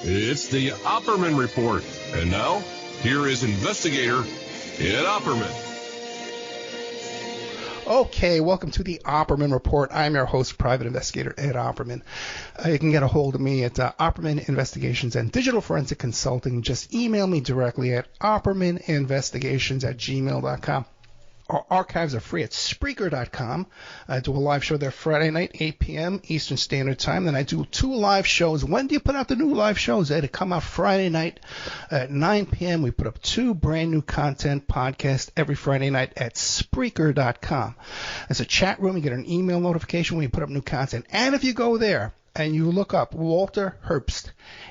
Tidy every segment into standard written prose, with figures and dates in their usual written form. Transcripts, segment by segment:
It's the Opperman Report. And now, here is investigator Ed Opperman. Okay, welcome to the Opperman Report. I'm your host, Private Investigator Ed Opperman. You can get a hold of me at Opperman Investigations and Digital Forensic Consulting. Just email me directly at oppermaninvestigations@gmail.com. Our archives are free at Spreaker.com. I do a live show there Friday night, 8 p.m. Eastern Standard Time. Then I do 2 live shows. When do you put out the new live shows? They come out Friday night at 9 p.m. We put up 2 brand new content podcasts every Friday night at Spreaker.com. It's a chat room. You get an email notification when you put up new content. And if you go there and you look up Walter Herbst,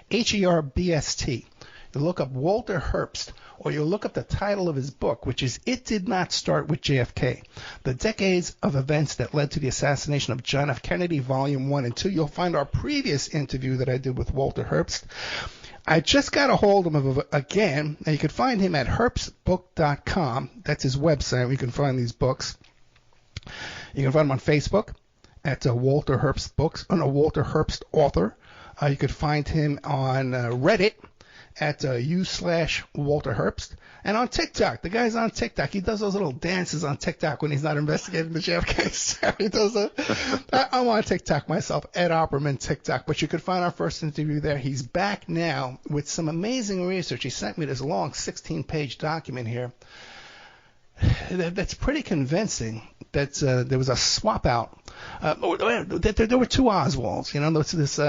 Herbst, you look up Walter Herbst, or you look up the title of his book, which is It Did Not Start with JFK, The Decades of Events That Led to the Assassination of John F. Kennedy, Volume 1 and 2. You'll find our previous interview that I did with Walter Herbst. I just got a hold of him again, and you can find him at herbstbook.com. That's his website where you can find these books. You can find him on Facebook at Walter Herbst Books, Walter Herbst Author. You could find him on Reddit at u/Walter Herbst, and on TikTok. The guy's on TikTok. He does those little dances on TikTok when he's not investigating the JFK. So he does I'm on TikTok myself, Ed Opperman TikTok. But you could find our first interview there. He's back now with some amazing research. He sent me this long 16-page document here that's pretty convincing that there was a swap out. There were 2 Oswalds. You know, this.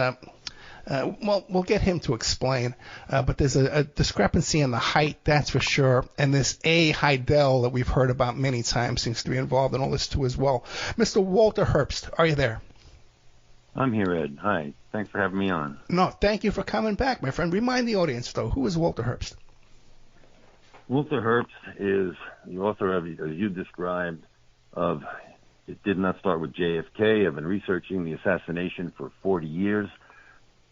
Well, we'll get him to explain, but there's a discrepancy in the height, that's for sure, and this A. Heidel that we've heard about many times seems to be involved in all this too as well. Mr. Walter Herbst, are you there? I'm here, Ed. Hi. Thanks for having me on. No, thank you for coming back, my friend. Remind the audience, though, who is Walter Herbst? Walter Herbst is the author of, as you described, of It Did Not Start with JFK. I've been researching the assassination for 40 years.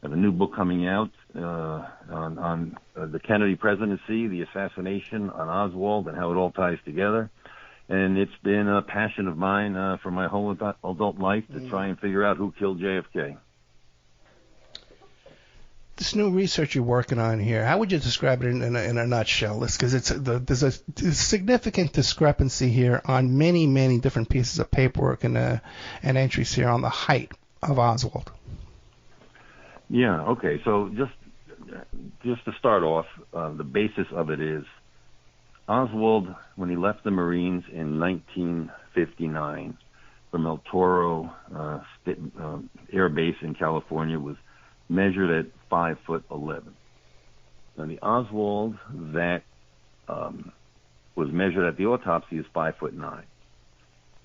I have a new book coming out on the Kennedy presidency, the assassination on Oswald, and how it all ties together. And it's been a passion of mine for my whole adult life to try and figure out who killed JFK. This new research you're working on here, how would you describe it in a nutshell? Because there's a significant discrepancy here on many, many different pieces of paperwork and entries here on the height of Oswald. Yeah, okay. So just to start off, the basis of it is Oswald, when he left the Marines in 1959 from El Toro Air Base in California, was measured at 5'11". Now, the Oswald that was measured at the autopsy is 5'9".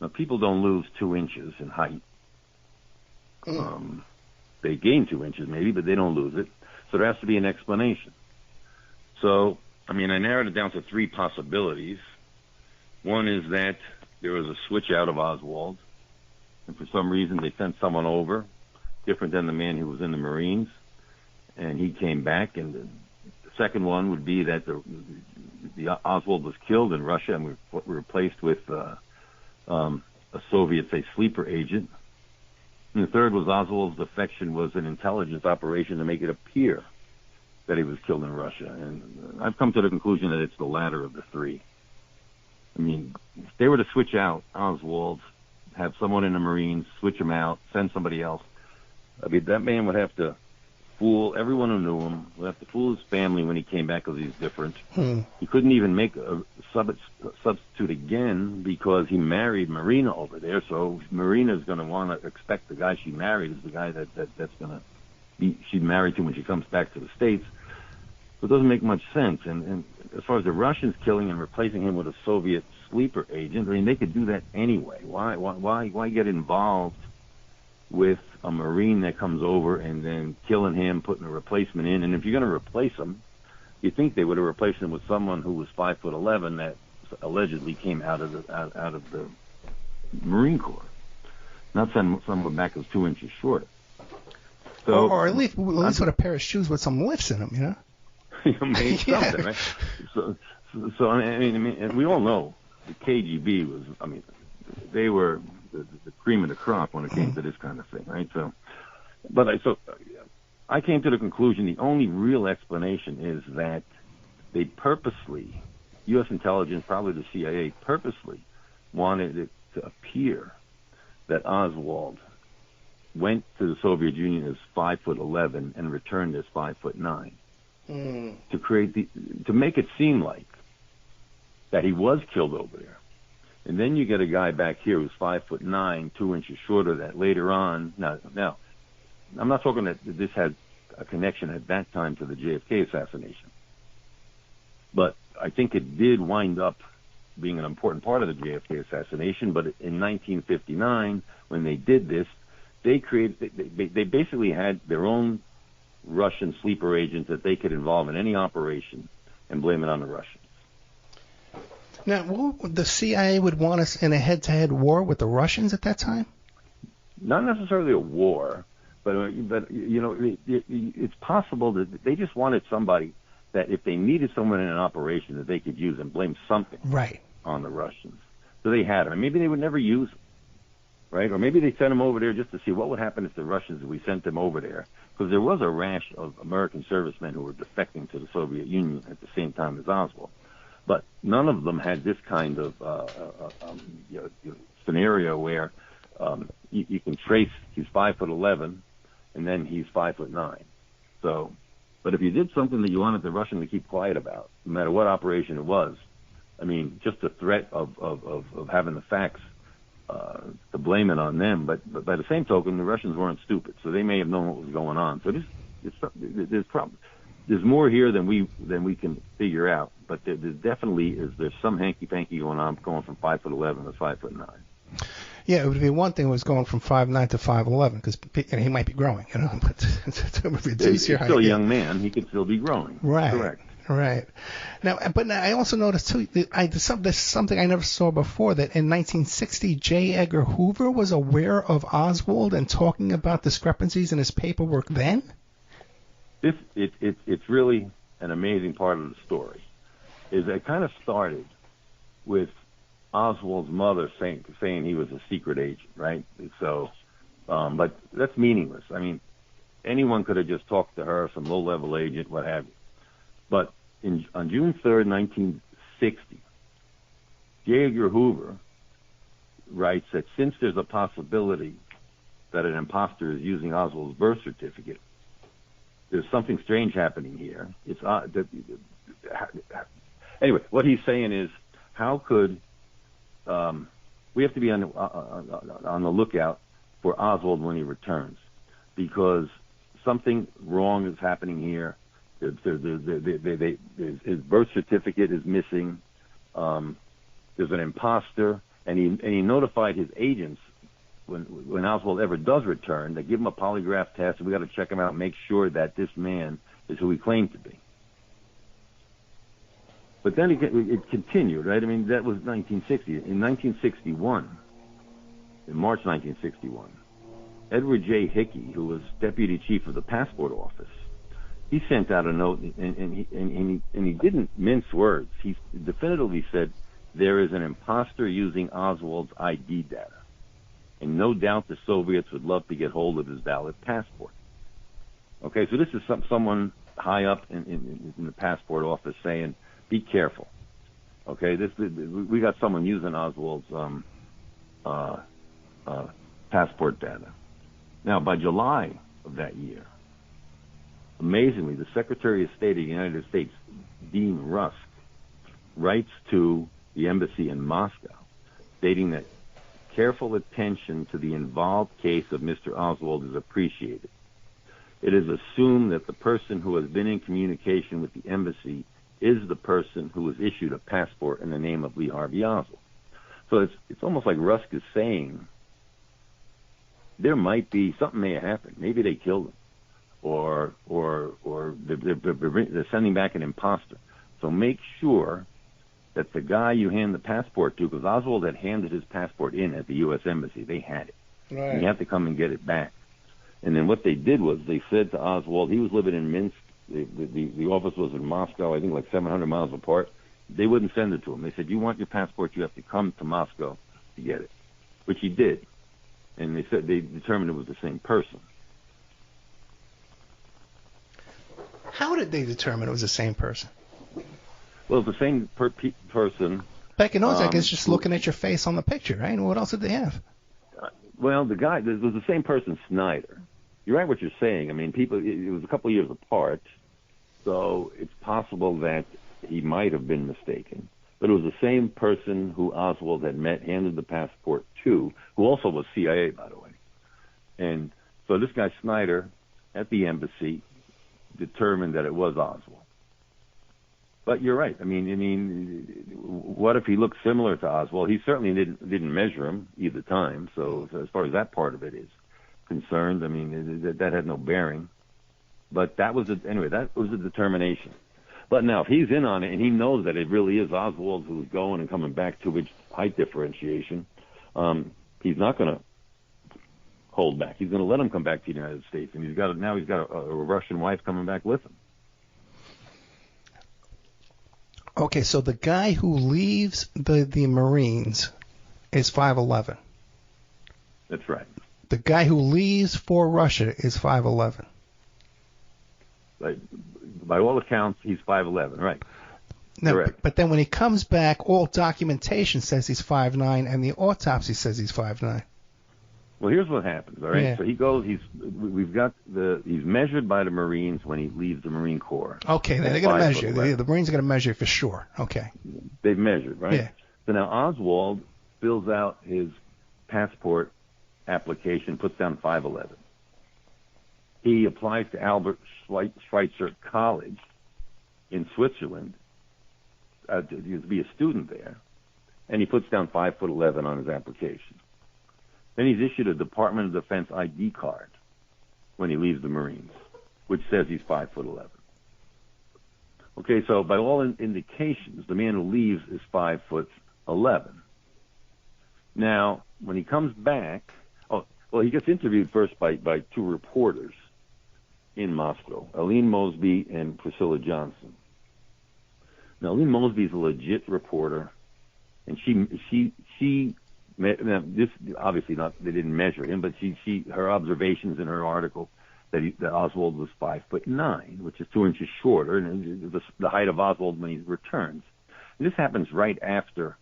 Now, people don't lose 2 inches in height. They gain 2 inches maybe, but they don't lose it. So there has to be an explanation. So, I narrowed it down to 3 possibilities. One is that there was a switch out of Oswald, and for some reason they sent someone over, different than the man who was in the Marines, and he came back. And the second one would be that the Oswald was killed in Russia and was replaced with a Soviet, say, sleeper agent. And the third was Oswald's defection was an intelligence operation to make it appear that he was killed in Russia. And I've come to the conclusion that it's the latter of the 3. If they were to switch out Oswald, have someone in the Marines, switch him out, send somebody else, that man would have to fool everyone who knew him, would have to fool his family when he came back because he's different. He couldn't even make a substitute again because he married Marina over there, so Marina's going to want to expect the guy she married is the guy that's going to be she's married to when she comes back to the States. So it doesn't make much sense. And as far as the Russians killing and replacing him with a Soviet sleeper agent, they could do that anyway. Why get involved with a Marine that comes over and then killing him, putting a replacement in? And if you're going to replace him, you think they would have replaced him with someone who was 5'11" that allegedly came out of the Marine Corps, not someone back who's 2 inches shorter. So, or at least with a pair of shoes with some lifts in them, you know. Made something, right? So we all know the KGB was. They were the cream of the crop when it came to this kind of thing, right? So I came to the conclusion the only real explanation is that they purposely, U.S. intelligence, probably the CIA, purposely wanted it to appear that Oswald went to the Soviet Union as 5'11" and returned as 5'9", to make it seem like that he was killed over there. And then you get a guy back here who's 5'9", 2 inches shorter. That later on, now, I'm not talking that this had a connection at that time to the JFK assassination, but I think it did wind up being an important part of the JFK assassination. But in 1959, when they did this, they basically had their own Russian sleeper agents that they could involve in any operation and blame it on the Russians. Now, the CIA would want us in a head-to-head war with the Russians at that time? Not necessarily a war, but you know, it's possible that they just wanted somebody that if they needed someone in an operation that they could use and blame something on the Russians. So they had them. Maybe they would never use them, right? Or maybe they sent them over there just to see what would happen if the Russians, if we sent them over there. Because there was a rash of American servicemen who were defecting to the Soviet Union at the same time as Oswald. But none of them had this kind of scenario where you can trace he's 5'11", and then he's 5'9". So, but if you did something that you wanted the Russian to keep quiet about, no matter what operation it was, I mean, just the threat of having the facts to blame it on them. But by the same token, the Russians weren't stupid, so they may have known what was going on. So there's more here than we can figure out. But there definitely is. There's some hanky-panky going on, going from 5'11" to 5'9". Yeah, it would be one thing was going from 5'9" to 5'11", because he might be growing, you know. But to reduce your height, still a young man, he could still be growing. Right. Correct. Right. Now, but I also noticed too. There's something I never saw before, that in 1960, J. Edgar Hoover was aware of Oswald and talking about discrepancies in his paperwork then. It's really an amazing part of the story. Is it kind of started with Oswald's mother saying he was a secret agent, right? So, but that's meaningless. I mean, anyone could have just talked to her, some low-level agent, what have you. But on June 3rd, 1960, J. Edgar Hoover writes that since there's a possibility that an imposter is using Oswald's birth certificate, there's something strange happening here. Anyway, what he's saying is, how could we have to be on the lookout for Oswald when he returns, because something wrong is happening here. His birth certificate is missing. There's an imposter, and he notified his agents when Oswald ever does return, they give him a polygraph test, and we got to check him out and make sure that this man is who he claimed to be. But then it continued, right? I mean, that was 1960. In 1961, in March 1961, Edward J. Hickey, who was deputy chief of the passport office, he sent out a note, and he didn't mince words. He definitively said, there is an imposter using Oswald's ID data, and no doubt the Soviets would love to get hold of his valid passport. Okay, so this is someone high up in the passport office saying, be careful. Okay, we got someone using Oswald's passport data. Now, by July of that year, amazingly, the Secretary of State of the United States, Dean Rusk, writes to the embassy in Moscow, stating that careful attention to the involved case of Mr. Oswald is appreciated. It is assumed that the person who has been in communication with the embassy is the person who was issued a passport in the name of Lee Harvey Oswald. So it's almost like Rusk is saying there might be something may have happened. Maybe they killed him, or they're sending back an imposter. So make sure that the guy you hand the passport to, because Oswald had handed his passport in at the U.S. Embassy. They had it. Right. And you have to come and get it back. And then what they did was they said to Oswald, he was living in Minsk. The office was in Moscow, I think like 700 miles apart. They wouldn't send it to him. They said, you want your passport, you have to come to Moscow to get it, which he did. And they said they determined it was the same person. did they determine it was the same person? Well, it's the same person. Back in those days, it's just looking at your face on the picture, right? And what else did they have? Well, the guy, it was the same person, Snyder. You're right what you're saying. I mean, it was a couple of years apart, so it's possible that he might have been mistaken. But it was the same person who Oswald had met, handed the passport to, who also was CIA, by the way. And so this guy, Snyder, at the embassy, determined that it was Oswald. But you're right. I mean, what if he looked similar to Oswald? He certainly didn't measure him either time. So as far as that part of it is concerned, I mean, that had no bearing. But that was anyway. That was a determination. But now, if he's in on it and he knows that it really is Oswald who's going and coming back to which height differentiation, he's not going to hold back. He's going to let him come back to the United States, and he's got a Russian wife coming back with him. Okay, so the guy who leaves the Marines is 5'11". That's right. The guy who leaves for Russia is 5'11". By all accounts, he's 5'11", right. No, correct. But then when he comes back, all documentation says he's 5'9", and the autopsy says he's 5'9". Well, here's what happens, all right? Yeah. So he goes, he's measured by the Marines when he leaves the Marine Corps. Okay, they're going to measure. The Marines are going to measure for sure. Okay. They've measured, right? Yeah. So now Oswald fills out his passport application, puts down 5'11". He applies to Albert Schweitzer College in Switzerland to be a student there, and he puts down 5'11" on his application. Then he's issued a Department of Defense ID card when he leaves the Marines, which says he's 5'11". Okay, so by all indications, the man who leaves is 5'11". Now, when he comes back, he gets interviewed first by two reporters in Moscow, Aline Mosby and Priscilla Johnson. Now, Aline Mosby is a legit reporter, and now, this obviously not. They didn't measure him, but her observations in her article that Oswald was 5'9", which is 2 inches shorter, and the height of Oswald when he returns. And this happens right after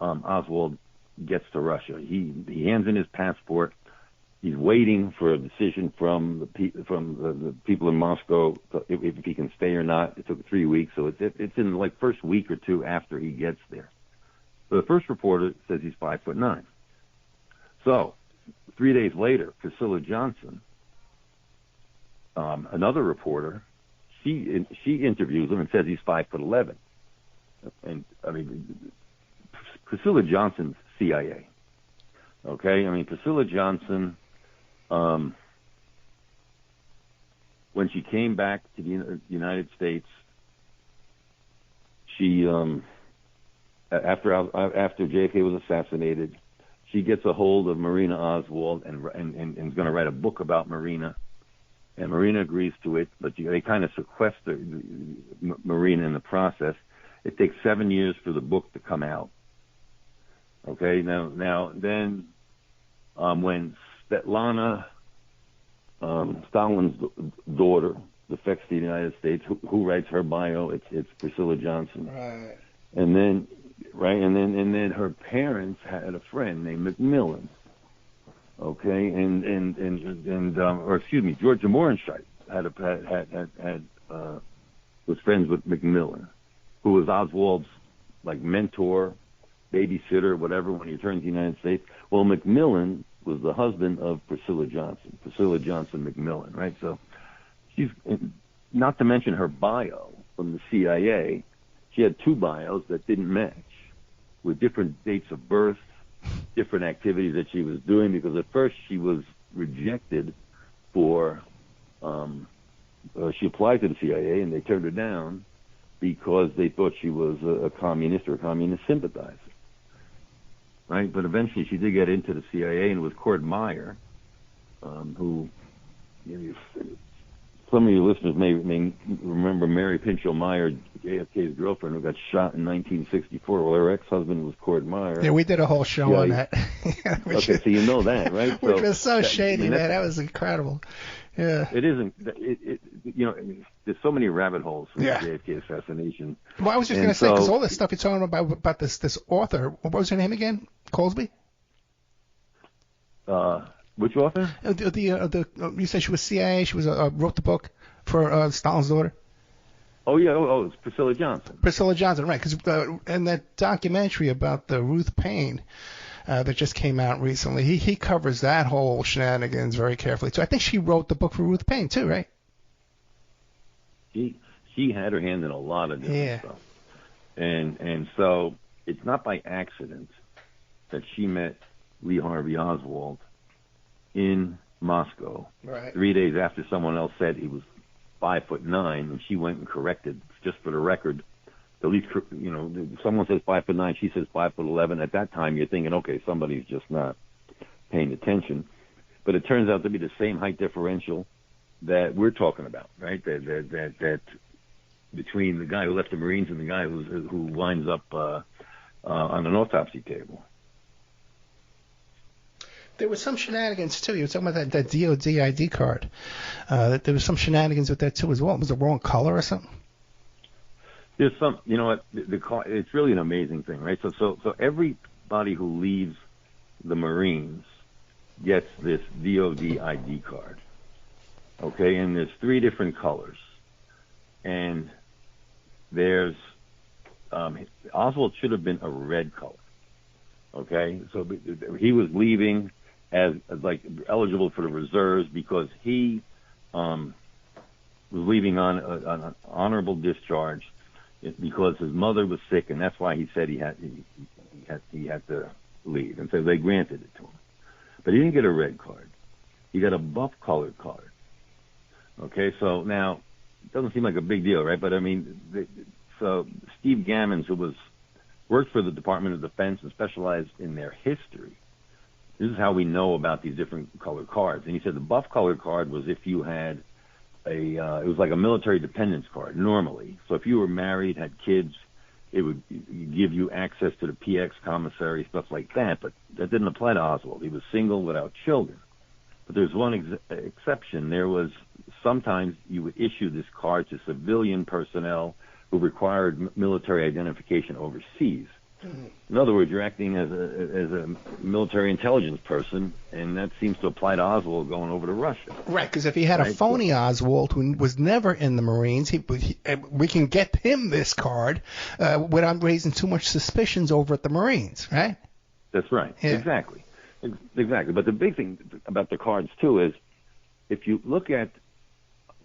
Oswald gets to Russia. He hands in his passport. He's waiting for a decision from the people in Moscow if he can stay or not. It took 3 weeks, so it's in like first week or two after he gets there. So the first reporter says he's 5'9". So 3 days later, Priscilla Johnson, another reporter, she interviews him and says he's 5'11". And I mean, Priscilla Johnson's CIA. Okay, I mean Priscilla Johnson. When she came back to the United States, she after JFK was assassinated, she gets a hold of Marina Oswald and is going to write a book about Marina, and Marina agrees to it, but they kind of sequester Marina in the process. It takes 7 years for the book to come out. Okay, now then, when Svetlana, Stalin's daughter, defects to the United States, who writes her bio? It's Priscilla Johnson. Right. And then her parents had a friend named Macmillan. Okay, Georgia Morenscheidt was friends with Macmillan, who was Oswald's mentor, babysitter, whatever, when he returned to the United States. Well, Macmillan was the husband of Priscilla Johnson Macmillan, right? So she's, not to mention her bio from the CIA, she had two bios that didn't match, with different dates of birth, different activities that she was doing, because at first she was rejected for, she applied to the CIA and they turned her down because they thought she was a communist or a communist sympathizer. Right, but eventually she did get into the CIA, and with Cord Meyer, who, some of your listeners may remember Mary Pinchot Meyer, JFK's girlfriend, who got shot in 1964. Well, her ex-husband was Cord Meyer. Yeah, we did a whole show on that. Okay, so you know that, right? Which was so shady, man. That was incredible. Yeah. It isn't. There's so many rabbit holes in the JFK assassination. Well, I was just going to say, because all this stuff you're talking about this author, what was her name again? Colesby? Which author? You said she was CIA. She was wrote the book for Stalin's daughter. Oh yeah. Oh, it's Priscilla Johnson. Priscilla Johnson, right? Because in that documentary about the Ruth Paine that just came out recently, he covers that whole shenanigans very carefully too. I think she wrote the book for Ruth Paine too, right? She had her hand in a lot of different stuff, and so it's not by accident that she met Lee Harvey Oswald in Moscow 3 days after someone else said he was 5'9", and she went and corrected, just for the record. At least, someone says 5'9", she says 5'11". At that time, you're thinking, okay, somebody's just not paying attention. But it turns out to be the same height differential that we're talking about, right? That between the guy who left the Marines and the guy who winds up on an autopsy table. There was some shenanigans too. You were talking about that DOD ID card. That there was some shenanigans with that too as well. Was it the wrong color or something? There's some, you know what? The car, it's really an amazing thing, right? So everybody who leaves the Marines gets this DOD ID card. Okay, and there's 3 different colors, and there's Oswald should have been a red color. Okay, so he was leaving as like eligible for the reserves because he was leaving on an honorable discharge because his mother was sick, and that's why he said he had to leave, and so they granted it to him. But he didn't get a red card; he got a buff-colored card. Okay, so now it doesn't seem like a big deal, right? But I mean, so Steve Gammons, who worked for the Department of Defense and specialized in their history. This is how we know about these different colored cards. And he said the buff colored card was if you had it was like a military dependence card normally. So if you were married, had kids, it would give you access to the PX commissary, stuff like that. But that didn't apply to Oswald. He was single without children. But there's one exception. There was sometimes you would issue this card to civilian personnel who required military identification overseas. Mm-hmm. In other words, you're acting as a military intelligence person, and that seems to apply to Oswald going over to Russia. Right, because if he had a phony Oswald who was never in the Marines, we can get him this card without raising too much suspicions over at the Marines, right? That's right. Yeah. Exactly. But the big thing about the cards, too, is if you look at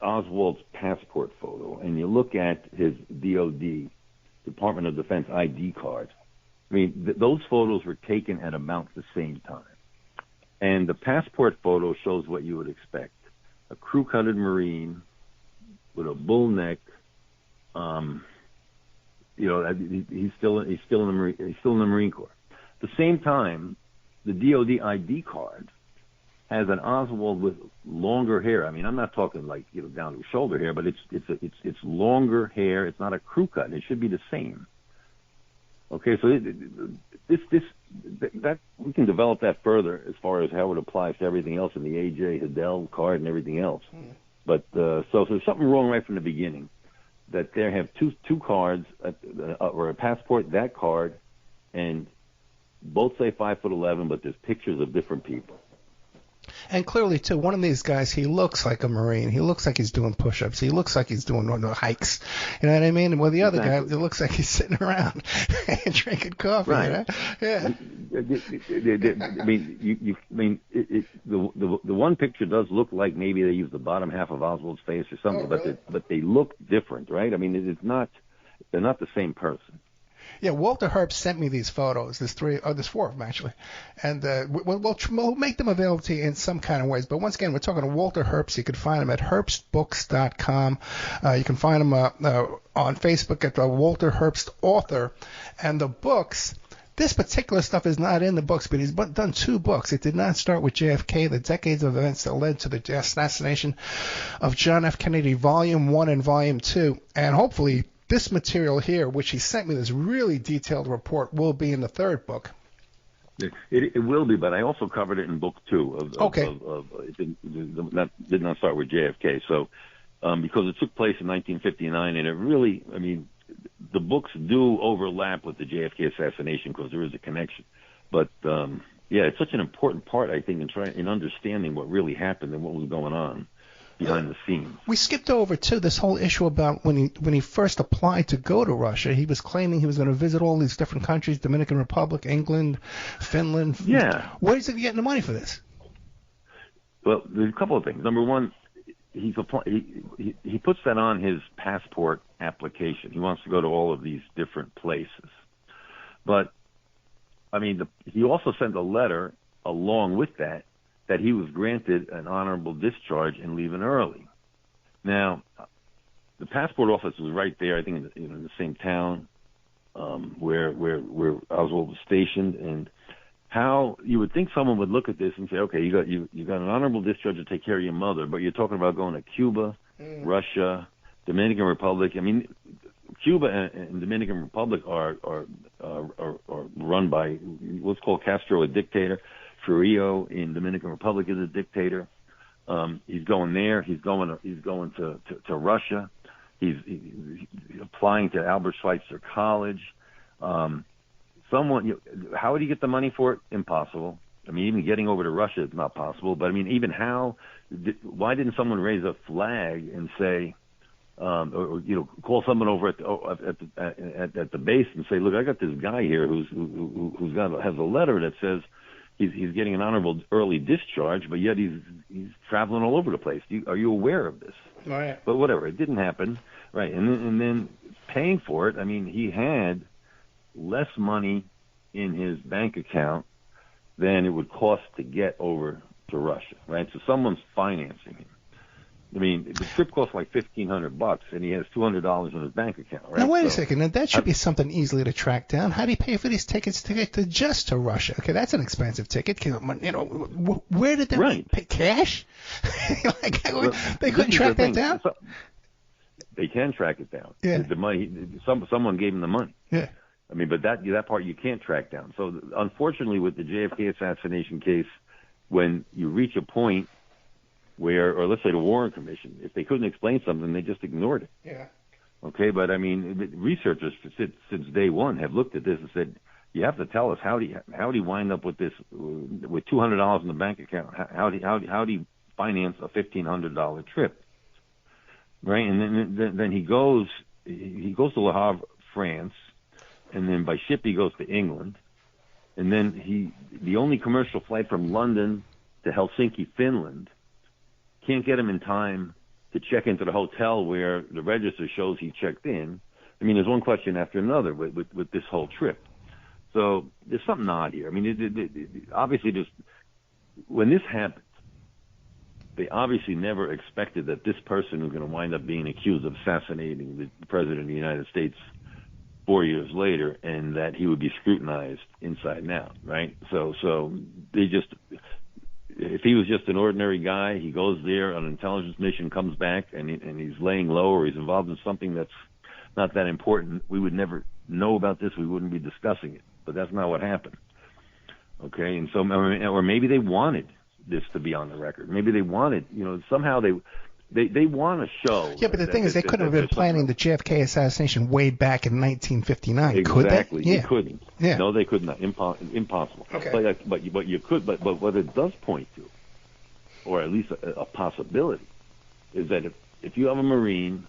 Oswald's passport photo and you look at his DOD, Department of Defense ID card, I mean, those photos were taken at about the same time. And the passport photo shows what you would expect. A crew-cutted Marine with a bull neck. He's still in the Marine Corps. At the same time, the DOD ID card has an Oswald with longer hair. I mean, I'm not talking like down to shoulder hair, but it's longer hair. It's not a crew cut. It should be the same. Okay, so that we can develop that further as far as how it applies to everything else in the AJ Hidell card and everything else. But so there's something wrong right from the beginning that they have two cards or a passport, that card, and both say 5'11", but there's pictures of different people. And clearly, too, one of these guys, he looks like a Marine. He looks like he's doing push-ups. He looks like he's doing hikes. You know what I mean? And with the other guy, it looks like he's sitting around and drinking coffee. Right. You know? Yeah. The one picture does look like maybe they used the bottom half of Oswald's face or something, really? but they look different, right? I mean, they're not the same person. Yeah, Walter Herbst sent me these photos. There's 4 of them, actually. And we'll make them available to you in some kind of ways. But once again, we're talking to Walter Herbst. You can find him at herbstbooks.com. You can find him on Facebook at Walter Herbst Author. And the books, this particular stuff is not in the books, but he's done 2 books. It did not start with JFK, The Decades of Events That Led to the Assassination of John F. Kennedy, Volume 1 and Volume 2. And hopefully this material here, which he sent me, this really detailed report, will be in the 3rd book. It will be, but I also covered it in book 2 Okay. That did not start with JFK. So, because it took place in 1959, and it really, I mean, the books do overlap with the JFK assassination because there is a connection. But yeah, it's such an important part, I think, in understanding what really happened and what was going on behind the scenes. We skipped over too this whole issue about when he first applied to go to Russia. He was claiming he was going to visit all these different countries: Dominican Republic, England, Finland. Yeah. Where is he getting the money for this? Well, there's a couple of things. Number one, he puts that on his passport application. He wants to go to all of these different places. But, I mean, he also sent a letter along with that he was granted an honorable discharge and leaving early. Now, the passport office was right there, I think, in the same town where Oswald was stationed. And how you would think someone would look at this and say, okay, you got an honorable discharge to take care of your mother, but you're talking about going to Cuba, Russia, Dominican Republic. I mean, Cuba and Dominican Republic are run by what's called Castro, a dictator. Trujillo in Dominican Republic is a dictator. He's going there. He's going to Russia. He's applying to Albert Schweitzer College. How would he get the money for it? Impossible. I mean, even getting over to Russia is not possible. But I mean, even why didn't someone raise a flag and say, or call someone over at the base and say, look, I got this guy here who's has a letter that says he's getting an honorable early discharge, but yet he's traveling all over the place. Are you aware of this? Right. But whatever, it didn't happen. Right, and then paying for it. I mean, he had less money in his bank account than it would cost to get over to Russia. Right, so someone's financing him. I mean, the trip costs like $1,500, and he has $200 in his bank account. Right? Now wait a second. Now that should be something easily to track down. How do you pay for these tickets to get just to Russia? Okay, that's an expensive ticket. Where did they pay cash? They couldn't track that down. They can track it down. Yeah. The money. Someone gave him the money. Yeah. I mean, but that part you can't track down. So unfortunately, with the JFK assassination case, when you reach a point where, or let's say the Warren Commission, if they couldn't explain something, they just ignored it. Yeah. Okay, but I mean, researchers since day one have looked at this and said, you have to tell us how do you wind up with this with $200 in the bank account? How do you finance a $1,500 trip? Right, and then he goes to Le Havre, France, and then by ship he goes to England, and then the only commercial flight from London to Helsinki, Finland, can't get him in time to check into the hotel where the register shows he checked in. I mean, there's one question after another with this whole trip. So there's something odd here. I mean, obviously, when this happened, they obviously never expected that this person was going to wind up being accused of assassinating the President of the United States 4 years later, and that he would be scrutinized inside and out, right? So they just... If he was just an ordinary guy, he goes there on an intelligence mission, comes back, and he's laying low or he's involved in something that's not that important, we would never know about this. We wouldn't be discussing it. But that's not what happened. Okay, and so, or maybe they wanted this to be on the record. Maybe they wanted, somehow they want to show. Yeah, but the thing is, they couldn't have been planning the JFK assassination way back in 1959, exactly. could they? Yeah. You couldn't. Yeah. No, they could not. Impossible. Okay. But you could. But what it does point to, or at least a possibility, is that if you have a Marine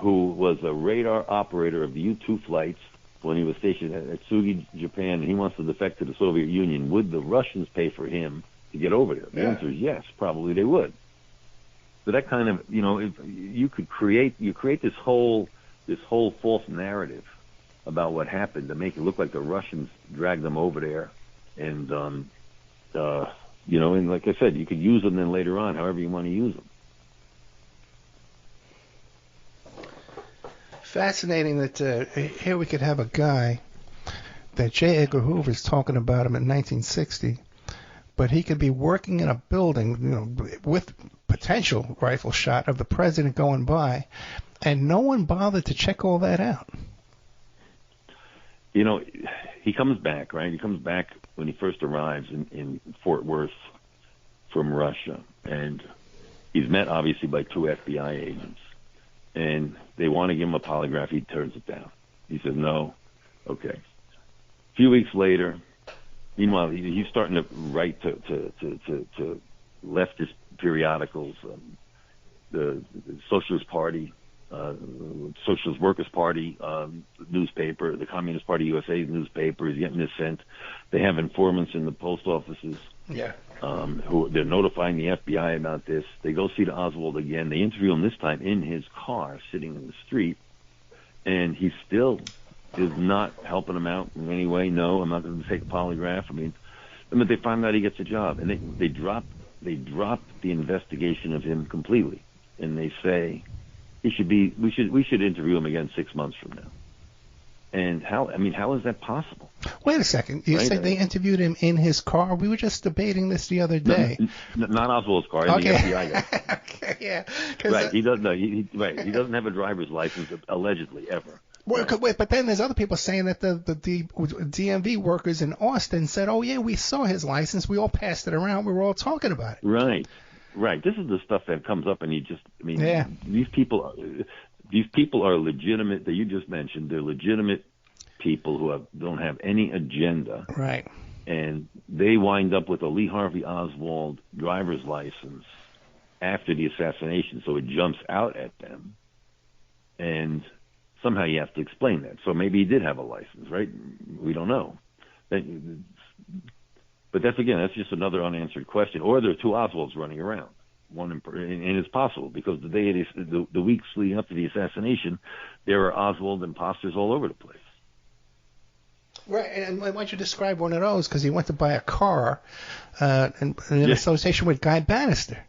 who was a radar operator of the U-2 flights when he was stationed at Sugi, Japan, and he wants to defect to the Soviet Union, would the Russians pay for him to get over there? The answer is yes. Probably they would. So that kind of, you create this whole false narrative about what happened to make it look like the Russians dragged them over there, and and like I said, you could use them then later on, however you want to use them. Fascinating that here we could have a guy that J. Edgar Hoover is talking about him in 1960, but he could be working in a building, with potential rifle shot of the president going by, and no one bothered to check all that out. He comes back, right? He comes back when he first arrives in Fort Worth from Russia, and he's met obviously by two FBI agents, and they want to give him a polygraph. He turns it down. He says no. Okay. A few weeks later, meanwhile he's starting to write to leftist periodicals, the Socialist Party, Socialist Workers' Party newspaper, the Communist Party USA newspaper. He's getting this sent. They have informants in the post offices. Yeah. Who they're notifying the FBI about this. They go see Oswald again. They interview him this time in his car, sitting in the street, and he still is not helping them out in any way. No, I'm not going to take a polygraph. I mean, they find out he gets a job, and they drop the investigation of him completely, and they say we should interview him again 6 months from now. And how is that possible? Wait a second. You said they interviewed him in his car? We were just debating this the other day. Not Oswald's car, okay. The FBI guy. Okay, yeah. Right. He doesn't. He doesn't have a driver's license, allegedly, ever. Wait, but then there's other people saying that the DMV workers in Austin said, "Oh yeah, we saw his license. We all passed it around. We were all talking about it." Right. This is the stuff that comes up, and yeah. These people are legitimate. That you just mentioned, they're legitimate people who don't have any agenda. Right. And they wind up with a Lee Harvey Oswald driver's license after the assassination, so it jumps out at them. And somehow you have to explain that. So maybe he did have a license, right? We don't know. But that's just another unanswered question. Or there are two Oswalds running around. And it's possible because the weeks leading up to the assassination, there are Oswald imposters all over the place. Right, and why don't you describe one of those? Because he went to buy a car in association with Guy Bannister.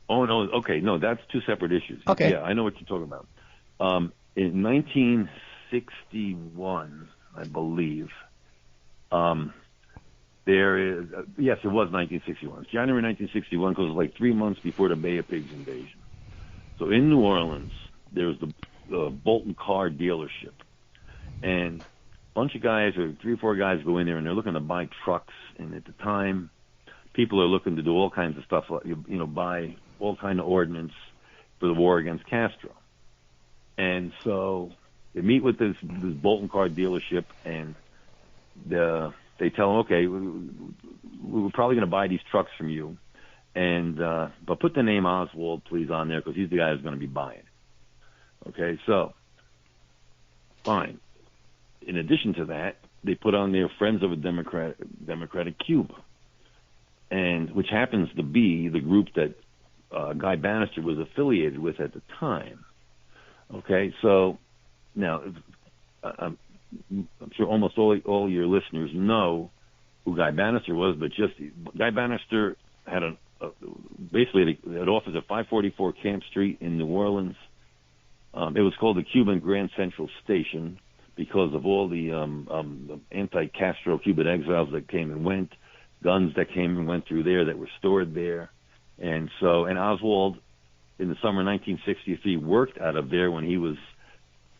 Oh, no, okay, no, that's two separate issues. Okay. Yeah, I know what you're talking about. In 1961, I believe, there is, yes, it was 1961. It's January 1961 because it was like 3 months before the Bay of Pigs invasion. So in New Orleans, there was the Bolton car dealership. And a bunch of guys, or 3 or 4 guys, go in there, and they're looking to buy trucks. And at the time, people are looking to do all kinds of stuff, like, buy all kind of ordnance for the war against Castro. And so they meet with this Bolton car dealership, and they tell them, okay, we're probably going to buy these trucks from you, and but put the name Oswald, please, on there because he's the guy who's going to be buying it. Okay, so fine. In addition to that, they put on their Friends of a Democratic Cuba, and which happens to be the group that Guy Bannister was affiliated with at the time. Okay, so now I'm sure almost all your listeners know who Guy Bannister was, but just Guy Bannister had basically an office at 544 Camp Street in New Orleans. It was called the Cuban Grand Central Station because of all the anti-Castro Cuban exiles that came and went, guns that came and went through there that were stored there. And Oswald, in the summer 1963, worked out of there when he was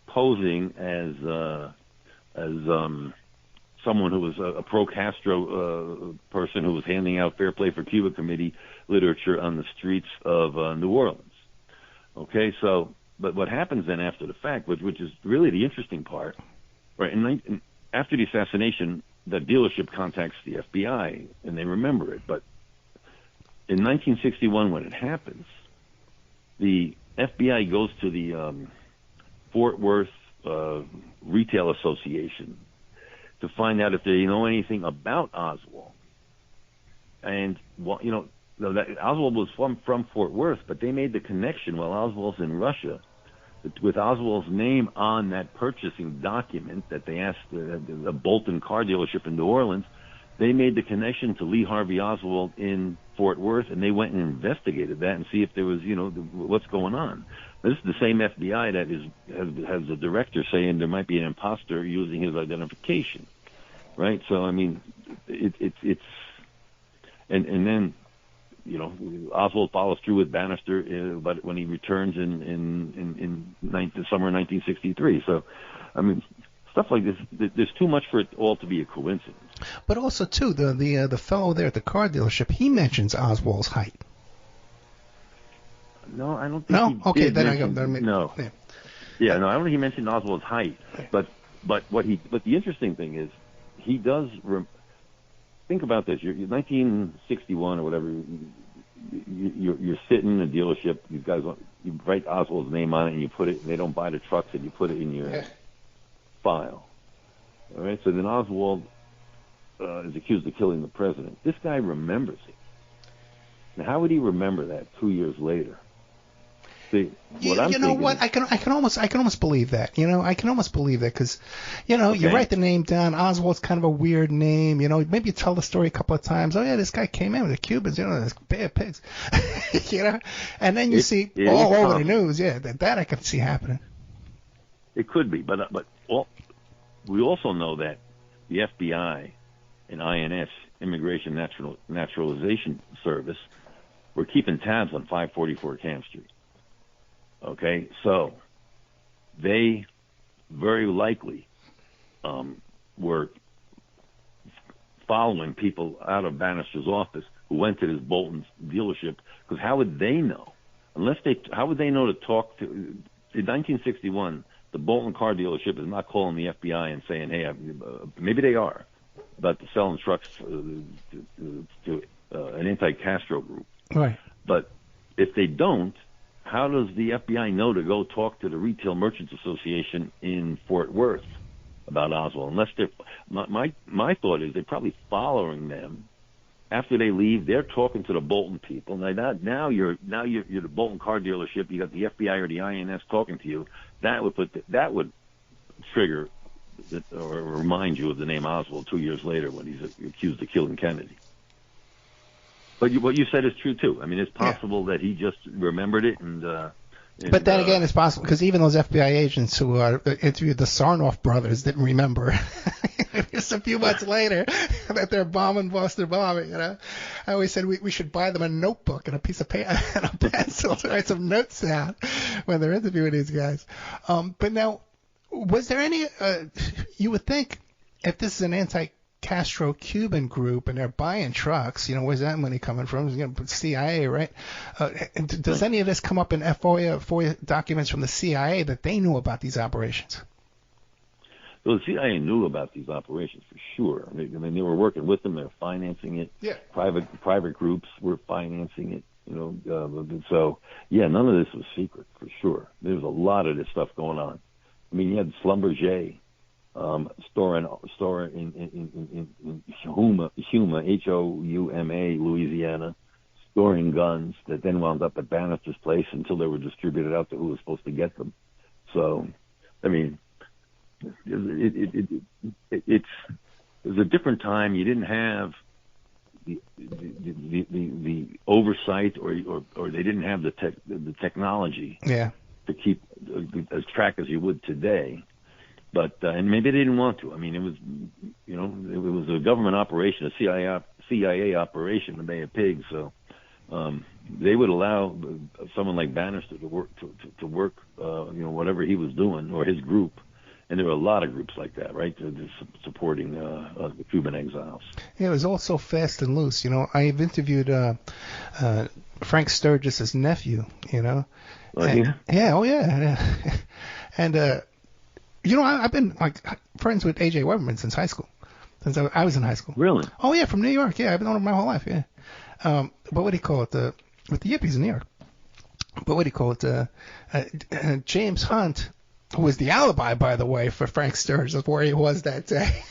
posing as someone who was a pro-Castro person who was handing out Fair Play for Cuba Committee literature on the streets of New Orleans. Okay, so, but what happens then after the fact, which is really the interesting part, right? After the assassination, the dealership contacts the FBI, and they remember it. But in 1961, when it happens, the FBI goes to the Fort Worth Retail Association to find out if they know anything about Oswald. And that Oswald was from Fort Worth, but they made the connection while Oswald's in Russia, with Oswald's name on that purchasing document that they asked the Bolton car dealership in New Orleans. They made the connection to Lee Harvey Oswald in Fort Worth, and they went and investigated that and see if there was, what's going on. This is the same FBI that has the director saying there might be an imposter using his identification, right? So I mean, it's and then Oswald follows through with Bannister, but when he returns in the summer of 1963. So I mean, stuff like this, there's too much for it all to be a coincidence. But also, too, the fellow there at the car dealership, he mentions Oswald's height. No, I don't think no? he Okay, did then mention, I go. No. Yeah, no, I don't think he mentioned Oswald's height. But the interesting thing is, he does. Think about this. You're 1961 or whatever. You're sitting in a dealership. You guys, you write Oswald's name on it, and you put it. They don't buy the trucks, and you put it in your file. All right. So then Oswald is accused of killing the president. This guy remembers it. Now, how would he remember that 2 years later? See, you know what? I can almost believe that. I can almost believe that because, you write the name down. Oswald's kind of a weird name. Maybe you tell the story a couple of times. Oh yeah, this guy came in with the Cubans. Those bad pigs. And then you see all over the news. Yeah, that I can see happening. It could be, but we also know that the FBI and INS, Immigration Naturalization Service, were keeping tabs on 544 Camp Street. Okay, so they very likely were following people out of Bannister's office who went to this Bolton's dealership, because how would they know? How would they know to talk to? In 1961, the Bolton car dealership is not calling the FBI and saying, "Hey, maybe they are," about selling trucks to an anti-Castro group. Right. But if they don't, how does the FBI know to go talk to the Retail Merchants Association in Fort Worth about Oswald? Unless they're, my thought is they're probably following them. After they leave, they're talking to the Bolton people. Now you're the Bolton car dealership. You got the FBI or the INS talking to you. That would trigger or remind you of the name Oswald 2 years later when he's accused of killing Kennedy. But what you said is true too. I mean, it's possible that he just remembered it, but then again, it's possible because even those FBI agents who interviewed the Sarnoff brothers didn't remember. Just a few months later that they're bombing Boston bombing. I always said we should buy them a notebook and a piece of paper and a pencil to write some notes down when they're interviewing these guys. But now, was there any? You would think if this is an anti-Castro Cuban group and they're buying trucks, where's that money coming from? CIA, right? Does any of this come up in FOIA documents from the CIA that they knew about these operations? Well, the CIA knew about these operations for sure. I mean, they were working with them. They were financing it. Yeah. Private groups were financing it. So yeah, none of this was secret for sure. There was a lot of this stuff going on. I mean, you had Schlumberger store in Houma, Houma, Louisiana, storing guns that then wound up at Bannister's place until they were distributed out to who was supposed to get them. So, I mean, it was a different time. You didn't have the oversight or they didn't have the technology to keep as track as you would today. But and maybe they didn't want to. I mean, it was a government operation, a CIA operation, the Bay of Pigs. So they would allow someone like Bannister to work, whatever he was doing or his group. And there were a lot of groups like that, right, supporting the Cuban exiles. Yeah, it was all so fast and loose. I've interviewed Frank Sturgis's nephew. And I've been friends with A.J. Weberman since high school, since I was in high school. Really? Oh yeah, from New York. Yeah, I've known him my whole life. Yeah. But what do you call it? With the Yippies in New York. But what do you call it? James Hunt, who was the alibi, by the way, for Frank Sturgis of where he was that day,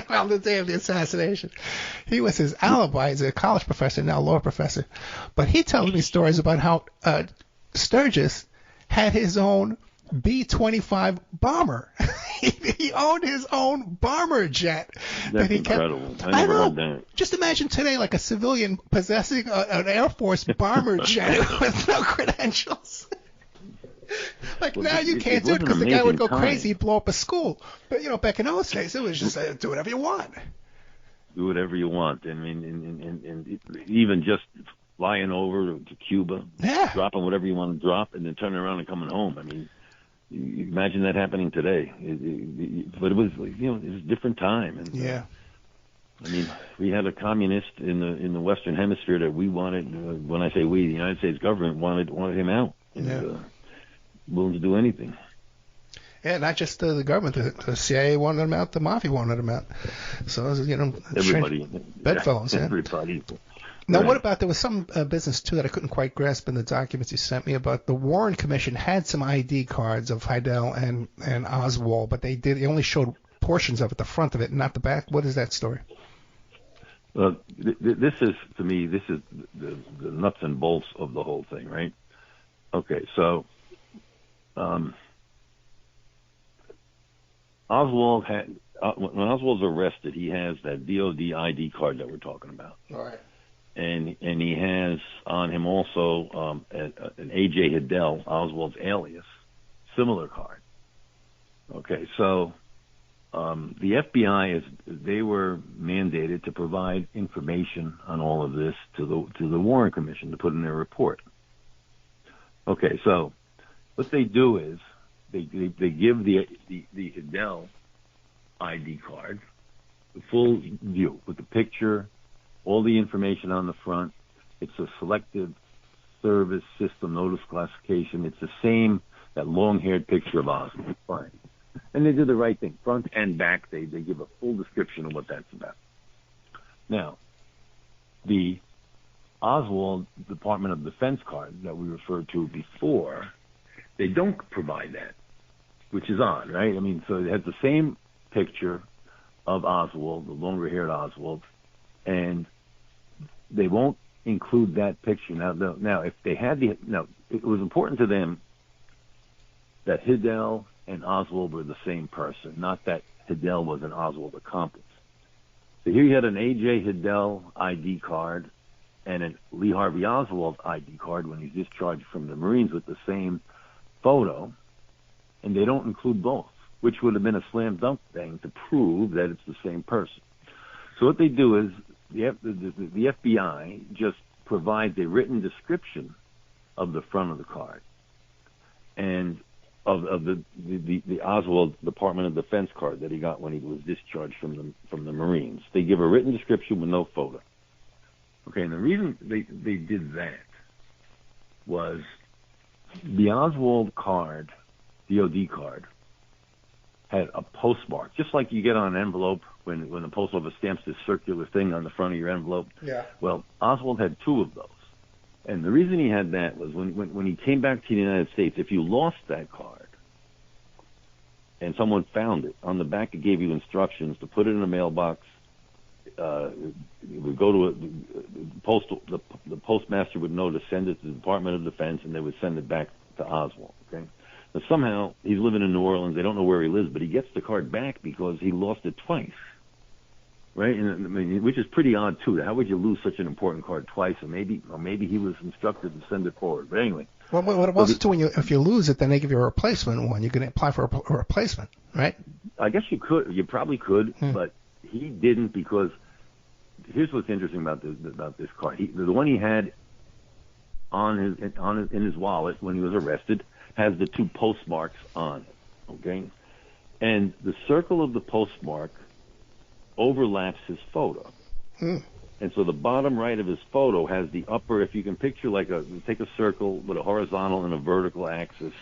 on the day of the assassination. He was his alibi. He's a college professor, now law professor. But he tells me stories about how Sturgis had his own B-25 bomber. He owned his own bomber jet. That's incredible. I never heard that. Just imagine today, like a civilian possessing an Air Force bomber jet with no credentials. Now you can't do it because the guy would go crazy, he'd blow up a school. But back in those days, it was just do whatever you want. Do whatever you want. I mean, and even just flying over to Cuba, dropping whatever you want to drop, and then turning around and coming home. I mean, You imagine that happening today. But it was, it was a different time. And, yeah. I mean, we had a communist in the Western Hemisphere that we wanted. When I say we, the United States government wanted him out. And, willing to do anything. Yeah, not just the government. The CIA wanted him out. The mafia wanted him out. So, everybody. Bedfellows, yeah. Everybody. Now, Right. what about, there was some business, too, that I couldn't quite grasp in the documents you sent me about the Warren Commission had some ID cards of Hidell and Oswald, but they only showed portions of it, the front of it, not the back. What is that story? Well, this is the nuts and bolts of the whole thing, right? Okay, so Oswald when Oswald's arrested, he has that DOD ID card that we're talking about. All right. And he has on him also an A.J. Hidell, Oswald's alias, similar card. Okay, so the FBI they were mandated to provide information on all of this to the Warren Commission to put in their report. Okay, so what they do is they give the Hidell ID card the full view with the picture, all the information on the front. It's a selective service system notice classification. It's the same, that long-haired picture of Oswald. Fine. And they do the right thing. Front and back, they give a full description of what that's about. Now, the Oswald Department of Defense card that we referred to before, they don't provide that, which is odd, right? I mean, so it has the same picture of Oswald, the longer-haired Oswald, and they won't include that picture. Now, if they had it was important to them that Hidell and Oswald were the same person, not that Hidell was an Oswald accomplice. So here you had an A.J. Hidell ID card and a Lee Harvey Oswald ID card when he's discharged from the Marines with the same photo, and they don't include both, which would have been a slam dunk thing to prove that it's the same person. So what they do is the FBI just provides a written description of the front of the card and of the Oswald Department of Defense card that he got when he was discharged from the Marines. They give a written description with no photo. Okay, and the reason they did that was the Oswald card, DOD card, had a postmark, just like you get on an envelope when the post office stamps this circular thing on the front of your envelope. Yeah. Well, Oswald had two of those. And the reason he had that was when he came back to the United States, if you lost that card and someone found it, on the back it gave you instructions to put it in a mailbox. It would go to the postmaster would know to send it to the Department of Defense, and they would send it back to Oswald. Okay. But somehow he's living in New Orleans. They don't know where he lives, but he gets the card back because he lost it twice. Right, and I mean, which is pretty odd too. How would you lose such an important card twice? Or maybe he was instructed to send it forward. But anyway, well, what it was too, if you lose it, then they give you a replacement one. You can apply for a replacement, right? I guess you could. You probably could, but he didn't because here's what's interesting about this card. The one he had in his wallet when he was arrested has the two postmarks on it. Okay, and the circle of the postmark overlaps his photo. And so the bottom right of his photo has the upper, if you can picture take a circle with a horizontal and a vertical axis.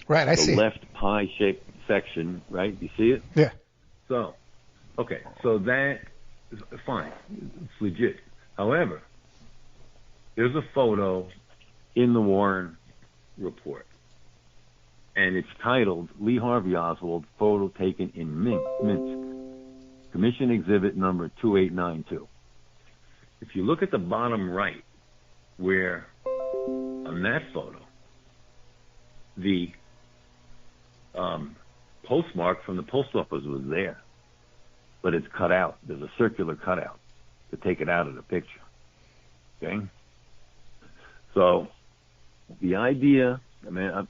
Right, I see. The left pie-shaped section, right? You see it? Yeah. So, okay, so that is fine. It's legit. However, there's a photo in the Warren report, and it's titled Lee Harvey Oswald, photo taken in Minsk. Commission Exhibit number 2892. If you look at the bottom right, where on that photo, the postmark from the post office was there, but it's cut out. There's a circular cutout to take it out of the picture. Okay? So the idea, I mean,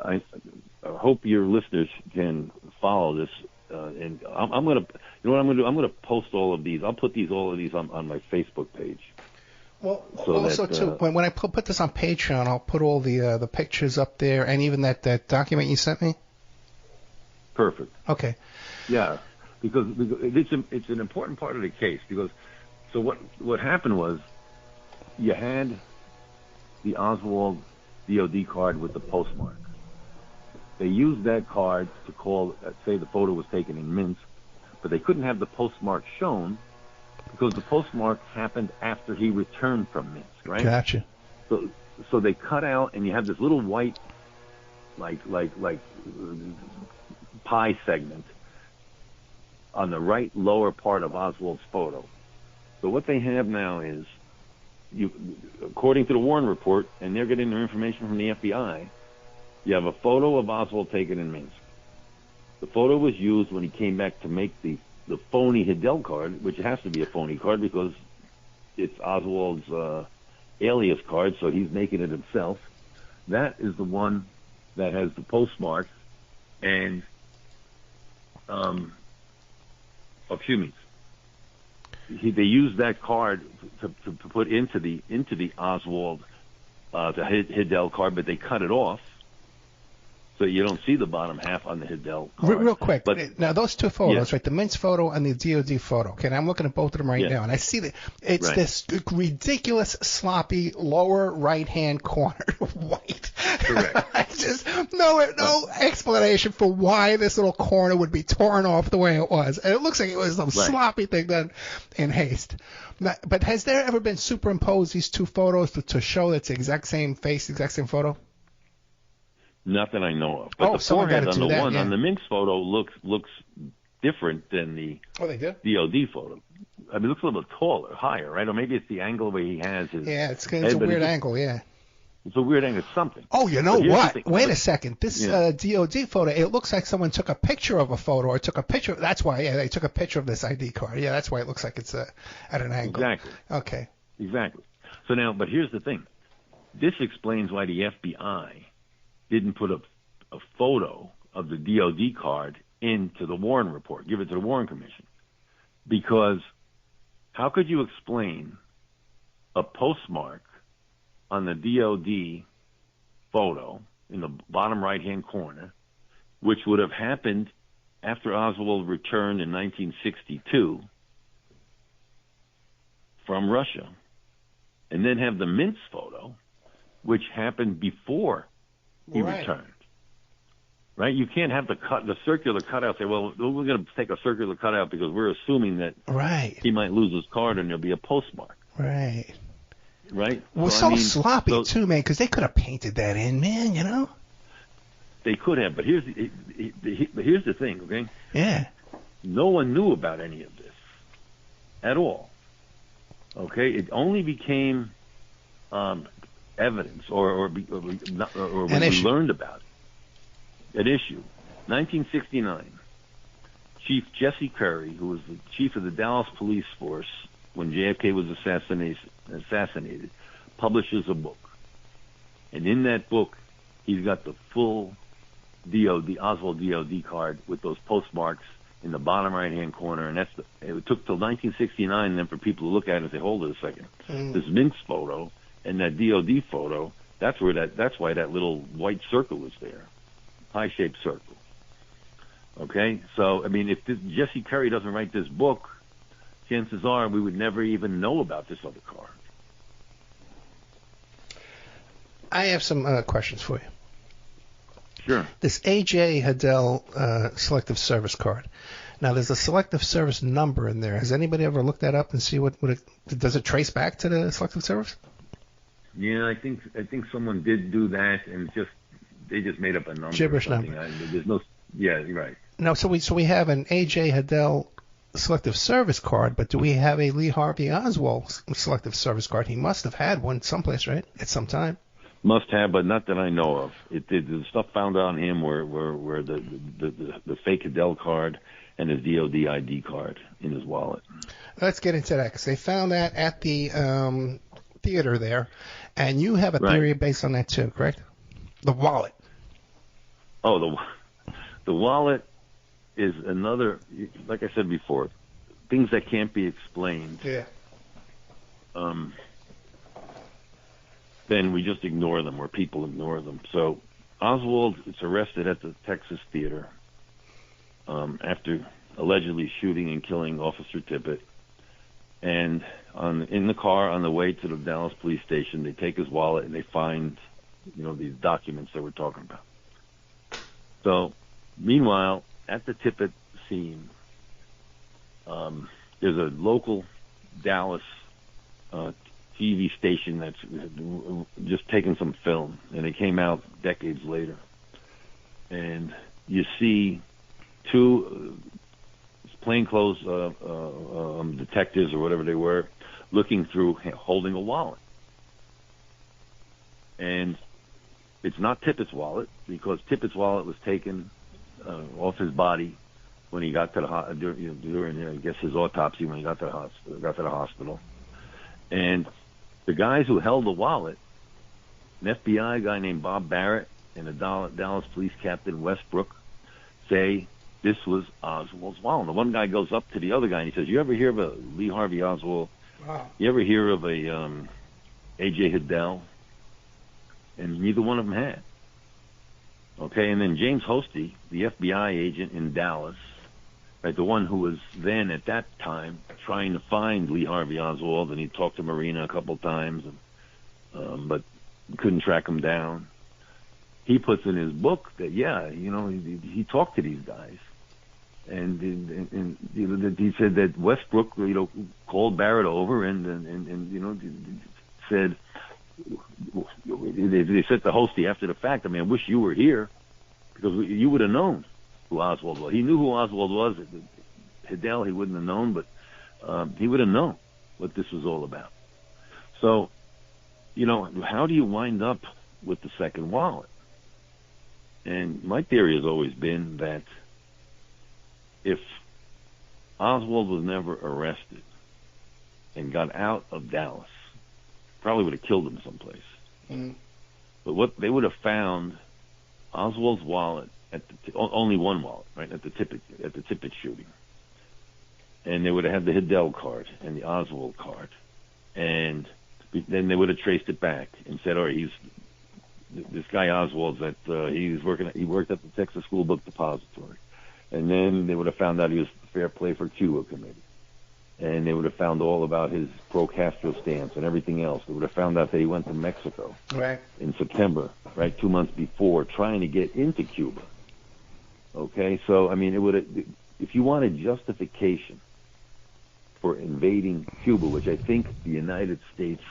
I hope your listeners can follow this. And I'm going to, you know what I'm going to do? I'm going to post all of these. I'll put all of these on my Facebook page. Well, So also that, too, when I put this on Patreon, I'll put all the pictures up there, and even that document you sent me. Perfect. Okay. Yeah, because it's an important part of the case, because so what happened was you had the Oswald DOD card with the postmark. They used that card to call, say the photo was taken in Minsk, but they couldn't have the postmark shown because the postmark happened after he returned from Minsk, right? Gotcha. So they cut out, and you have this little white, like pie segment on the right lower part of Oswald's photo. So what they have now is, according to the Warren report, and they're getting their information from the FBI, you have a photo of Oswald taken in Minsk. The photo was used when he came back to make the phony Hidel card, which has to be a phony card because it's Oswald's alias card, so he's making it himself. That is the one that has the postmark and of Humes. They used that card to put into the Oswald the Hidel card, but they cut it off, so you don't see the bottom half on the Hidel card. Real quick, but now those two photos, yeah. right? The Minsk photo and the DOD photo. Okay, and I'm looking at both of them right now, and I see that it's Right. this ridiculous, sloppy lower right-hand corner white. Correct. I just no explanation for why this little corner would be torn off the way it was. And it looks like it was some sloppy thing done in haste. But has there ever been superimposed these two photos to show that's the exact same face, exact same photo? Not that I know of. But the forehead on the one on the Minsk photo looks different than the DOD photo. I mean, it looks a little bit taller, higher, right? Or maybe it's the angle where he has his. Yeah, it's a weird angle. Yeah. It's a weird angle. It's something. Oh, you know what? Wait a second. This DOD photo, it looks like someone took a picture of a photo or took a picture. That's why, they took a picture of this ID card. Yeah, that's why it looks like it's at an angle. Exactly. Okay. Exactly. So now, but here's the thing. This explains why the FBI didn't put a photo of the DOD card into the Warren report, give it to the Warren Commission. Because how could you explain a postmark on the DOD photo in the bottom right-hand corner, which would have happened after Oswald returned in 1962 from Russia, and then have the Minsk photo, which happened before he returned? Right? You can't have the circular cutout. Say, well, we're going to take a circular cutout because we're assuming that he might lose his card and there'll be a postmark. Right. Right? Well, sloppy too, man, because they could have painted that in, man. You know. They could have, but here's the thing, okay? Yeah. No one knew about any of this at all. Okay, it only became evidence, or when we learned about it. An issue. 1969, Chief Jesse Curry, who was the chief of the Dallas police force when JFK was assassinated, publishes a book. And in that book, he's got the full Oswald DOD card with those postmarks in the bottom right-hand corner. And it took till 1969 then for people to look at it and say, hold it a second. This Minsk photo and that DOD photo, that's why that little white circle is there. Pie-shaped circle. Okay? So, I mean, if Jesse Curry doesn't write this book, chances are we would never even know about this other card. I have some questions for you. Sure. This A.J. Hidel Selective Service card. Now, there's a Selective Service number in there. Has anybody ever looked that up and see what it does? It trace back to the Selective Service? Yeah, I think someone did do that, and they just made up a number. Gibberish number. There's no. Yeah, you're right. No, so we have an A.J. Hidel Selective Service card, but do we have a Lee Harvey Oswald Selective Service card? He must have had one someplace, right? At some time. Must have, but not that I know of. The stuff found on him were the fake Hidel card and his DOD ID card in his wallet. Let's get into that, because they found that at the theater there, and you have a theory based on that too, correct? The wallet. Oh, the wallet is another, like I said before, things that can't be explained. Yeah. then we just ignore them, or people ignore them. So Oswald is arrested at the Texas Theater after allegedly shooting and killing Officer Tippit. And in the car on the way to the Dallas police station, they take his wallet and they find, these documents that we're talking about. So, meanwhile, at the Tippit scene, there's a local Dallas TV station that's just taking some film, and it came out decades later. And you see two plainclothes detectives or whatever they were looking through, holding a wallet. And it's not Tippit's wallet, because Tippit's wallet was taken off his body when he got to the during I guess his autopsy, when he got to the hospital. And the guys who held the wallet, an FBI guy named Bob Barrett and a Dallas police captain, Westbrook, say this was Oswald's wallet. The one guy goes up to the other guy and he says, "You ever hear of a Lee Harvey Oswald? Wow. You ever hear of a A.J. Hiddell?" And neither one of them had. Okay, and then James Hosty, the FBI agent in Dallas, right, the one who was then at that time trying to find Lee Harvey Oswald, and he talked to Marina a couple times, but couldn't track him down. He puts in his book that he talked to these guys, and he said that Westbrook called Barrett over and said. They said to Hosty after the fact, "I wish you were here, because you would have known who Oswald was." He knew who Oswald was. Hiddell, he wouldn't have known, but he would have known what this was all about. So, how do you wind up with the second wallet? And my theory has always been that if Oswald was never arrested and got out of Dallas, probably would have killed him someplace. Mm. But what they would have found, Oswald's wallet only one wallet, right, at the Tippit shooting, and they would have had the Hiddell card and the Oswald card, and then they would have traced it back and said, "All right, this guy Oswald's he worked at the Texas School Book Depository," and then they would have found out he was Fair Play for Cuba committee. And they would have found all about his pro-Castro stance and everything else. They would have found out that he went to Mexico in September, right, 2 months before, trying to get into Cuba. Okay, so, it would have, if you wanted justification for invading Cuba, which I think the United States,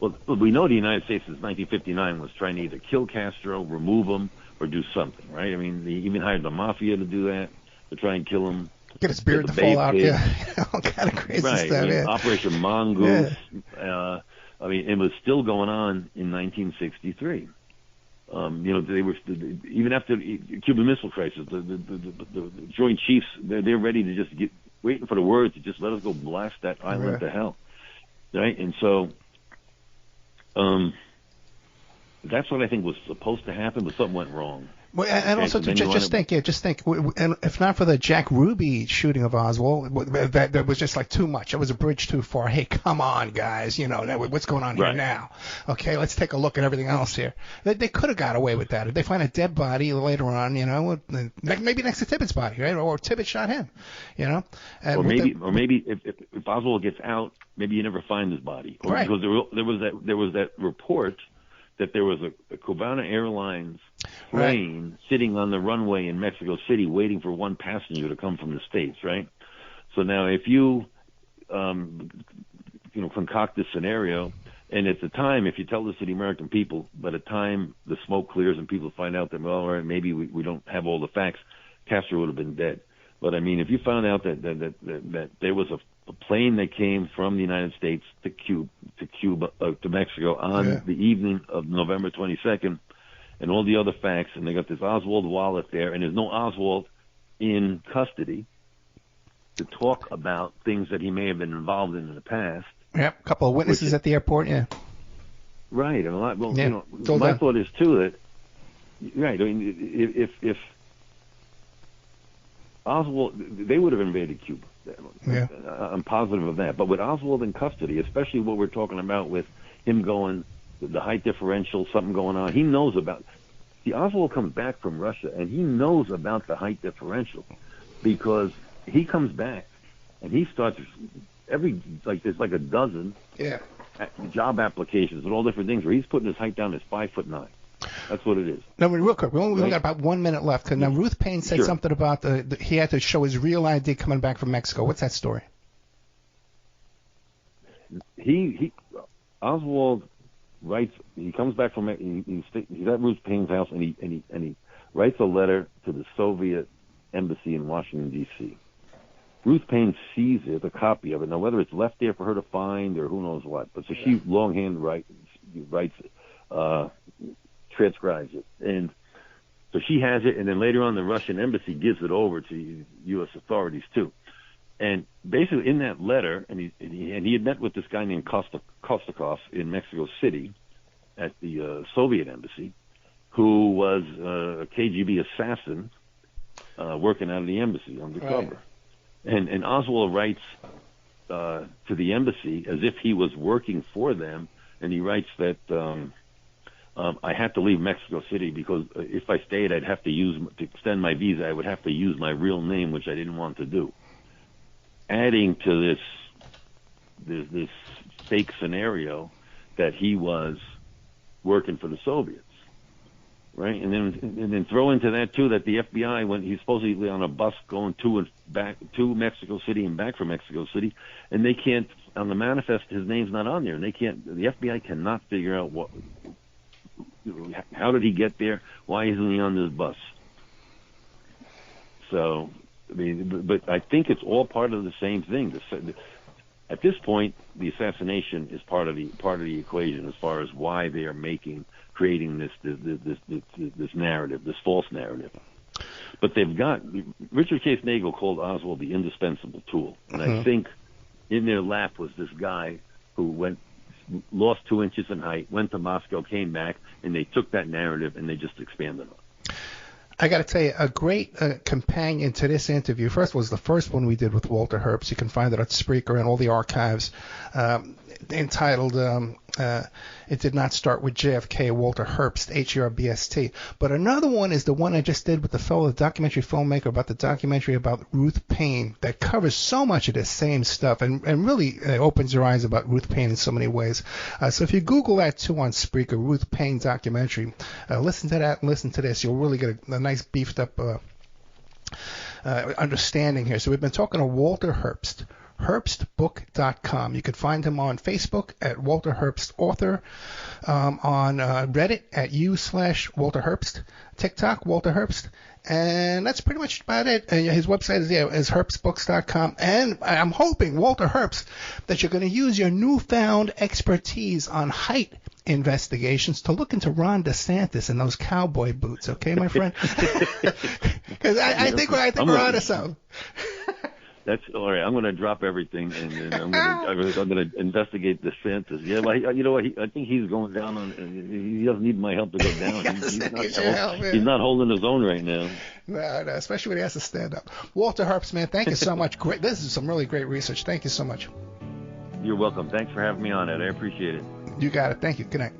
well, we know the United States since 1959 was trying to either kill Castro, remove him, or do something, right? They even hired the mafia to do that, to try and kill him. Get his beard to fall out, all kind of crazy stuff. Yeah. Operation Mongoose. Yeah. It was still going on in 1963. They were even after the Cuban Missile Crisis. The Joint Chiefs, they're ready to just waiting for the word to just let us go blast that island to hell, right? And so, that's what I think was supposed to happen, but something went wrong. Well, and also just think, and if not for the Jack Ruby shooting of Oswald, that was just like too much. It was a bridge too far. Hey, come on, guys, what's going on here now? Okay, let's take a look at everything else here. They could have got away with that. If they find a dead body later on, maybe next to Tippit's body, right? Or Tippit shot him, Or maybe if Oswald gets out, maybe you never find his body, because there was that report that there was a Cubana Airlines plane sitting on the runway in Mexico City waiting for one passenger to come from the States, right? So now if you, concoct this scenario, and at the time, if you tell this to the American people, by the time the smoke clears and people find out that, well, all right, maybe we don't have all the facts, Castro would have been dead. But, if you found out that there was a plane that came from the United States to Mexico on the evening of November 22nd, and all the other facts, and they got this Oswald wallet there, and there's no Oswald in custody to talk about things that he may have been involved in the past. Yep, a couple of witnesses at the airport, Right, and my thought is too that, if Oswald, they would have invaded Cuba. I'm positive of that. But with Oswald in custody, especially what we're talking about with him going the height differential, something going on. He knows about. See, Oswald comes back from Russia, and he knows about the height differential because he comes back and he starts there's like a dozen job applications and all different things where he's putting his height down as 5'9". That's what it is. No, real quick, we only got about 1 minute left. Cause now Ruth Payne said something about he had to show his real ID coming back from Mexico. What's that story? Oswald writes. He comes back from he's at Ruth Payne's house and he writes a letter to the Soviet embassy in Washington D.C. Ruth Payne sees it, a copy of it. Now, whether it's left there for her to find or who knows what, but so she longhand writes it, transcribes it, and so she has it. And then later on, the Russian embassy gives it over to U.S. authorities too. And basically, in that letter, and he had met with this guy named Kostakov in Mexico City at the Soviet embassy, who was a KGB assassin working out of the embassy undercover. Right. And Oswald writes to the embassy as if he was working for them, and he writes that I had to leave Mexico City because if I stayed, I'd have to extend my visa, I would have to use my real name, which I didn't want to do. Adding to this fake scenario that he was working for the Soviets. Right, and then throw into that too that the FBI, when he's supposedly on a bus going to and back to Mexico City and back from Mexico City, and they can't, on the manifest, his name's not on there, and the FBI cannot figure out how did he get there, why isn't he on this bus? So, I mean, but I think it's all part of the same thing. At this point, the assassination is part of the equation as far as why they are creating this narrative, this false narrative. But Richard Case Nagel called Oswald the indispensable tool, and I think in their lap was this guy who lost 2 inches in height, went to Moscow, came back, and they took that narrative and they just expanded on it. I got to tell you, a great companion to this interview, first was the first one we did with Walter Herbst. You can find it at Spreaker and all the archives, entitled It Did Not Start with JFK, Walter Herbst, Herbst. But another one is the one I just did with the documentary filmmaker, about the documentary about Ruth Payne, that covers so much of the same stuff and really opens your eyes about Ruth Payne in so many ways. So if you Google that too on Spreaker, Ruth Payne documentary, listen to that and listen to this. You'll really get a nice beefed up understanding here. So we've been talking to Walter Herbst. HerbstBook.com. You can find him on Facebook at Walter Herbst Author, on Reddit at u/Walter Herbst, TikTok Walter Herbst, and that's pretty much about it. And his website is HerbstBooks.com. And I'm hoping, Walter Herbst, that you're going to use your newfound expertise on height investigations to look into Ron DeSantis and those cowboy boots. Okay, my friend? Because I think we're onto something. That's all right. I'm going to drop everything and I'm going to investigate DeSantis. Yeah, well, you know what? I think he's going down on. He doesn't need my help to go down. He's not holding his own right now. No, especially when he has to stand up. Walter Herbst, man, thank you so much. Great. This is some really great research. Thank you so much. You're welcome. Thanks for having me on, Ed. I appreciate it. You got it. Thank you. Good night.